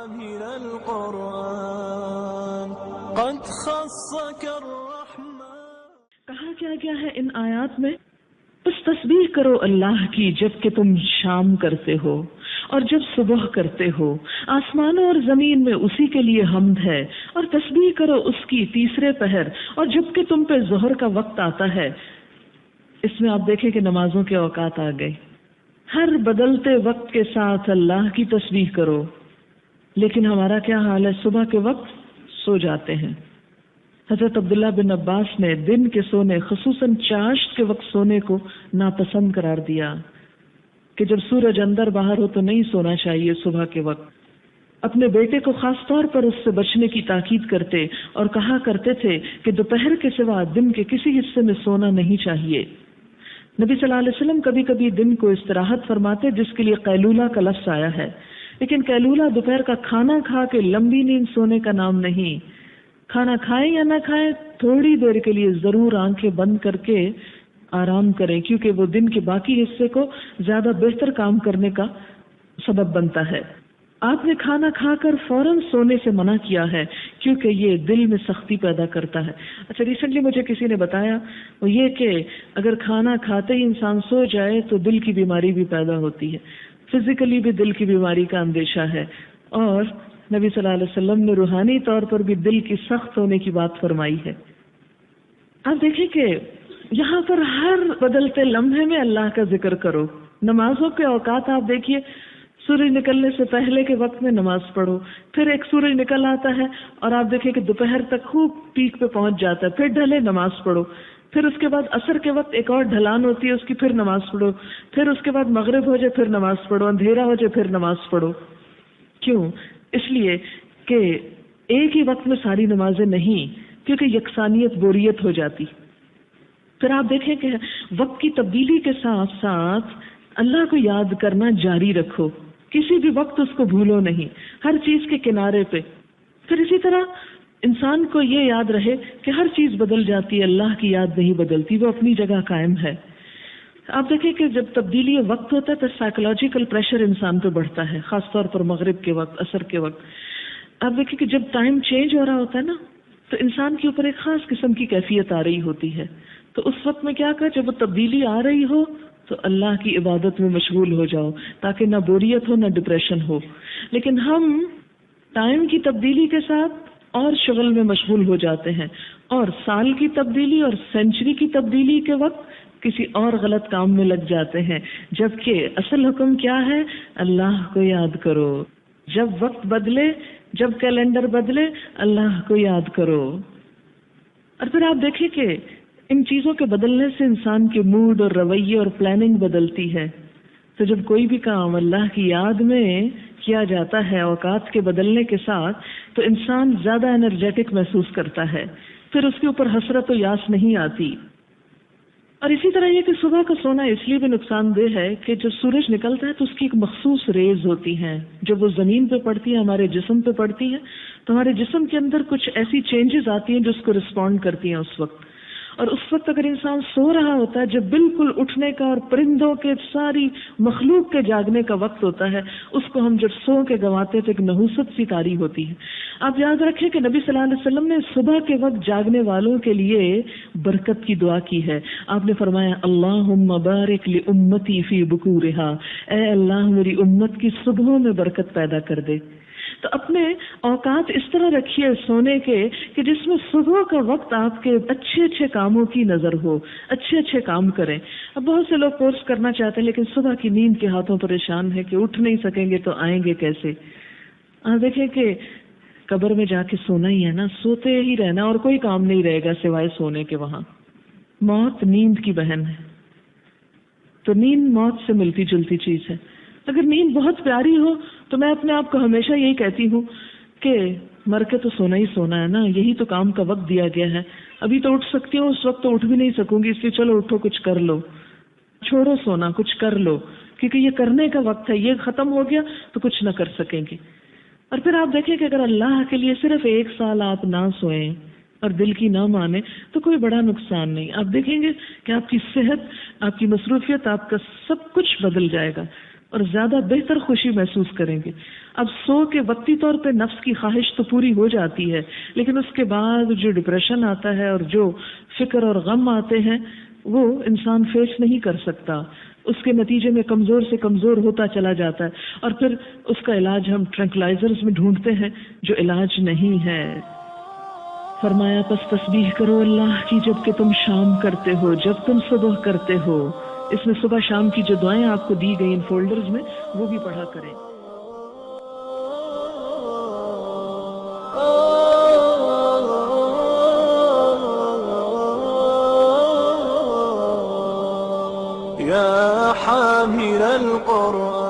من القرآن قد خصك الرحمن. کہا کیا گیا ہے ان آیات میں؟ بس تسبیح کرو اللہ کی جب کہ تم شام کرتے ہو اور جب صبح کرتے ہو. آسمانوں اور زمین میں اسی کے لیے حمد ہے. اور تسبیح کرو اس کی تیسرے پہر اور جب کہ تم پہ ظہر کا وقت آتا ہے. اس میں آپ دیکھیں کہ نمازوں کے اوقات آ گئے. ہر بدلتے وقت کے ساتھ اللہ کی تسبیح کرو. لیکن ہمارا کیا حال ہے؟ صبح کے وقت سو جاتے ہیں. حضرت عبداللہ بن عباس نے دن کے سونے خصوصاً چاشت کے وقت سونے کو ناپسند قرار دیا کہ جب سورج اندر باہر ہو تو نہیں سونا چاہیے. صبح کے وقت اپنے بیٹے کو خاص طور پر اس سے بچنے کی تاکید کرتے اور کہا کرتے تھے کہ دوپہر کے سوا دن کے کسی حصے میں سونا نہیں چاہیے. نبی صلی اللہ علیہ وسلم کبھی کبھی دن کو استراحت فرماتے جس کے لیے قیلولہ کا لفظ آیا ہے. لیکن قیلولہ دوپہر کا کھانا کھا کے لمبی نیند سونے کا نام نہیں. کھانا کھائیں یا نہ کھائیں تھوڑی دیر کے لیے ضرور آنکھیں بند کر کے آرام کریں کیونکہ وہ دن کے باقی حصے کو زیادہ بہتر کام کرنے کا سبب بنتا ہے. آپ نے کھانا کھا کر فوراً سونے سے منع کیا ہے کیونکہ یہ دل میں سختی پیدا کرتا ہے. اچھا ریسنٹلی مجھے کسی نے بتایا وہ یہ کہ اگر کھانا کھاتے ہی انسان سو جائے تو دل کی بیماری بھی پیدا ہوتی ہے. فزیکلی بھی دل کی بیماری کا اندیشہ ہے. اور نبی صلی اللہ علیہ وسلم نے روحانی طور پر بھی دل کی سخت ہونے کی بات فرمائی ہے. آپ دیکھیں کہ یہاں پر ہر بدلتے لمحے میں اللہ کا ذکر کرو. نمازوں کے اوقات آپ دیکھیے سورج نکلنے سے پہلے کے وقت میں نماز پڑھو. پھر ایک سورج نکل آتا ہے اور آپ دیکھیں کہ دوپہر تک خوب پیک پہ پہنچ جاتا ہے. پھر ڈھلے نماز پڑھو. پھر اس کے بعد عصر کے وقت ایک اور ڈھلان ہوتی ہے اس کی پھر نماز پڑھو. پھر اس کے بعد مغرب ہو جائے پھر نماز پڑھو. اندھیرا ہو جائے پھر نماز پڑھو. کیوں؟ اس لیے کہ ایک ہی وقت میں ساری نمازیں نہیں کیونکہ یکسانیت بوریت ہو جاتی. پھر آپ دیکھیں کہ وقت کی تبدیلی کے ساتھ ساتھ اللہ کو یاد کرنا جاری رکھو. کسی بھی وقت اس کو بھولو نہیں ہر چیز کے کنارے پہ. پھر اسی طرح انسان کو یہ یاد رہے کہ ہر چیز بدل جاتی ہے اللہ کی یاد نہیں بدلتی وہ اپنی جگہ قائم ہے. آپ دیکھیں کہ جب تبدیلی وقت ہوتا ہے تو سائیکولوجیکل پریشر انسان پہ بڑھتا ہے خاص طور پر مغرب کے وقت عصر کے وقت. آپ دیکھیں کہ جب ٹائم چینج ہو رہا ہوتا ہے نا تو انسان کے اوپر ایک خاص قسم کی کیفیت آ رہی ہوتی ہے. تو اس وقت میں کیا کر جب وہ تبدیلی آ رہی ہو تو اللہ کی عبادت میں مشغول ہو جاؤ تاکہ نہ بوریت ہو نہ ڈپریشن ہو. لیکن ہم ٹائم کی تبدیلی کے ساتھ اور شغل میں مشغول ہو جاتے ہیں اور سال کی تبدیلی اور سینچری کی تبدیلی کے وقت کسی اور غلط کام میں لگ جاتے ہیں. جبکہ اصل حکم کیا ہے؟ اللہ کو یاد کرو. جب وقت بدلے جب کیلنڈر بدلے اللہ کو یاد کرو. اور پھر آپ دیکھیں کہ ان چیزوں کے بدلنے سے انسان کے موڈ اور رویے اور پلاننگ بدلتی ہے. تو جب کوئی بھی کام اللہ کی یاد میں کیا جاتا ہے اوقات کے بدلنے کے ساتھ تو انسان زیادہ انرجیٹک محسوس کرتا ہے. پھر اس کے اوپر حسرت و یاس نہیں آتی. اور اسی طرح یہ کہ صبح کا سونا اس لیے بھی نقصان دہ ہے کہ جب سورج نکلتا ہے تو اس کی ایک مخصوص ریز ہوتی ہیں جب وہ زمین پہ پڑتی ہیں ہمارے جسم پہ پڑتی ہیں تو ہمارے جسم کے اندر کچھ ایسی چینجز آتی ہیں جو اس کو رسپونڈ کرتی ہیں اس وقت. اور اس وقت اگر انسان سو رہا ہوتا ہے جب بالکل اٹھنے کا اور پرندوں کے ساری مخلوق کے جاگنے کا وقت ہوتا ہے اس کو ہم جب سو کے گنواتے تو ایک نحوست سی طاری ہوتی ہے. آپ یاد رکھیں کہ نبی صلی اللہ علیہ وسلم نے صبح کے وقت جاگنے والوں کے لیے برکت کی دعا کی ہے. آپ نے فرمایا اللہم بارک لامتی فی بکورہا، اے اللہ میری امت کی صبحوں میں برکت پیدا کر دے. تو اپنے اوقات اس طرح رکھیے سونے کے کہ جس میں صبح کا وقت آپ کے اچھے اچھے کاموں کی نظر ہو، اچھے اچھے کام کریں. اب بہت سے لوگ کورس کرنا چاہتے ہیں لیکن صبح کی نیند کے ہاتھوں پریشان ہے کہ اٹھ نہیں سکیں گے تو آئیں گے کیسے. دیکھیں کہ قبر میں جا کے سونا ہی ہے نا، سوتے ہی رہنا اور کوئی کام نہیں رہے گا سوائے سونے کے. وہاں موت نیند کی بہن ہے تو نیند موت سے ملتی جلتی چیز ہے. اگر نیند بہت پیاری ہو تو میں اپنے آپ کو ہمیشہ یہی کہتی ہوں کہ مر کے تو سونا ہی سونا ہے نا، یہی تو کام کا وقت دیا گیا ہے. ابھی تو اٹھ سکتی ہوں اس وقت تو اٹھ بھی نہیں سکوں گی اس لیے چلو اٹھو کچھ کر لو. چھوڑو سونا کچھ کر لو کیونکہ یہ کرنے کا وقت ہے. یہ ختم ہو گیا تو کچھ نہ کر سکیں گے. اور پھر آپ دیکھیں کہ اگر اللہ کے لیے صرف 1 سال آپ نہ سوئیں اور دل کی نہ مانے تو کوئی بڑا نقصان نہیں. آپ دیکھیں گے کہ آپ کی صحت، آپ کی مصروفیت، آپ کا سب کچھ بدل جائے گا. اور زیادہ بہتر خوشی محسوس کریں گے. اب سو کے وقتی طور پہ نفس کی خواہش تو پوری ہو جاتی ہے، لیکن اس کے بعد جو ڈپریشن آتا ہے اور جو فکر اور غم آتے ہیں وہ انسان فیس نہیں کر سکتا، اس کے نتیجے میں کمزور سے کمزور ہوتا چلا جاتا ہے، اور پھر اس کا علاج ہم ٹرنکلائزرز میں ڈھونڈتے ہیں جو علاج نہیں ہے. فرمایا پس تسبیح کرو اللہ کی جب کہ تم شام کرتے ہو، جب تم صبح کرتے ہو. اس میں صبح شام کی جو دعائیں آپ کو دی گئی ان فولڈرز میں وہ بھی پڑھا کریں. يا حامل القرآن